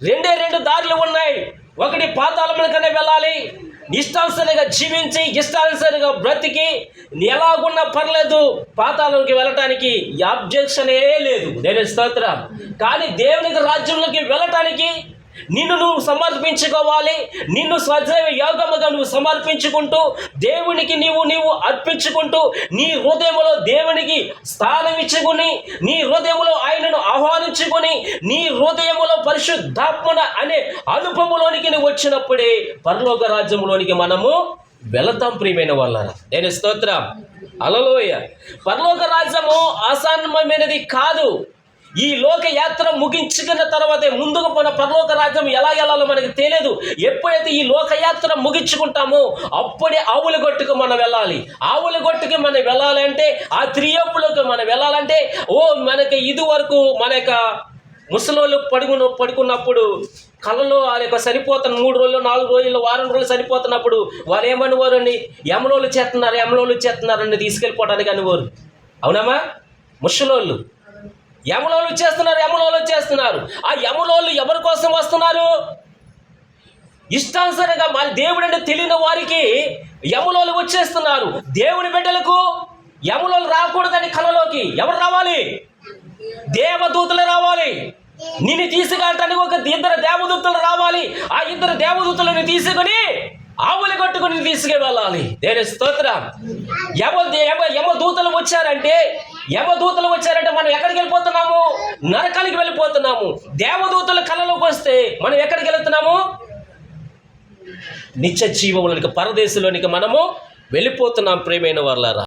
రెండు దారులు ఉన్నాయి. ఒకటి పాతాళములకనే వెళ్ళాలి, ఇష్టానుసారంగా జీవించి ఇష్టానుసారంగా బ్రతికి ఎలాగున్నా పర్లేదు పాతాళంకి వెళ్ళటానికి అబ్జెక్షనే లేదు. దేవుని స్తోత్రం. కానీ దేవునికి రాజ్యంలోకి వెళ్ళటానికి నిన్ను నువ్వు సమర్పించుకోవాలి. నిన్ను సజీవ యోగముగా నువ్వు సమర్పించుకుంటూ దేవునికి నీవు అర్పించుకుంటూ నీ హృదయంలో దేవునికి స్థానం ఇచ్చుకుని, నీ హృదయంలో ఆయనను ఆహ్వానించుకొని, నీ హృదయంలో పరిశుద్ధాత్మ అనే అనుభవంలోనికి నువ్వు వచ్చినప్పుడే పరలోక రాజ్యంలోనికి మనము వెళతాం. ప్రియమైన వాళ్ళారా, నేను స్తోత్రం. హల్లెలూయ. పరలోక రాజ్యము ఆసానమైనది కాదు. ఈ లోక యాత్ర ముగించుకున్న తర్వాతే ముందుకు మన పరలోక రాజ్యం ఎలా వెళ్ళాలో మనకి తెలియదు. ఎప్పుడైతే ఈ లోకయాత్ర ముగించుకుంటామో అప్పుడే ఆవుల గొట్టుకు మనం వెళ్ళాలి. ఆవుల గొట్టుకి మనం వెళ్ళాలంటే, ఆ త్రియప్పులకు మనం వెళ్ళాలంటే, మనకి ఇది వరకు మన యొక్క ముసలోళ్ళు పడుకున్నప్పుడు కళ్ళలో ఆ యొక్క సరిపోతున్న 3 రోజులు 4 రోజులు వారం రోజులు సరిపోతున్నప్పుడు వారు ఏమనేవారు అండి, యమలోళ్ళు చేస్తున్నారని తీసుకెళ్ళిపోవడానికి అనేవారు. అవునమ్మా? ముసలోళ్ళు యమలోళ్ళు చేస్తున్నారు. ఆ యమలోళ్ళు ఎవరి కోసం వస్తున్నారు? ఇష్టానుసారంగా మన దేవుడు అంటే తెలియని వారికి యమలోళ్ళు వచ్చేస్తున్నారు. దేవుని బిడ్డలకు యమలోళ్ళు రాకూడదని కలలోకి ఎవరు రావాలి? దేవదూతలు రావాలి. నిన్ను తీసుకెళ్ళటానికి 2 దేవదూతలు రావాలి. ఆ 2 దేవదూతలను తీసుకుని ఆవులు కట్టుకుని తీసుకువెళ్ళాలి. దేవుని స్తోత్రం. యమదూతలు వచ్చారంటే మనం ఎక్కడికి వెళ్ళిపోతున్నాము? నరకానికి వెళ్ళిపోతున్నాము. దేవదూతల కళలోకి వస్తే మనం ఎక్కడికి వెళ్తున్నాము? నిత్య జీవములోనికి, పరదేశంలోనికి మనము వెళ్ళిపోతున్నాం. ప్రియమైన వాళ్ళారా.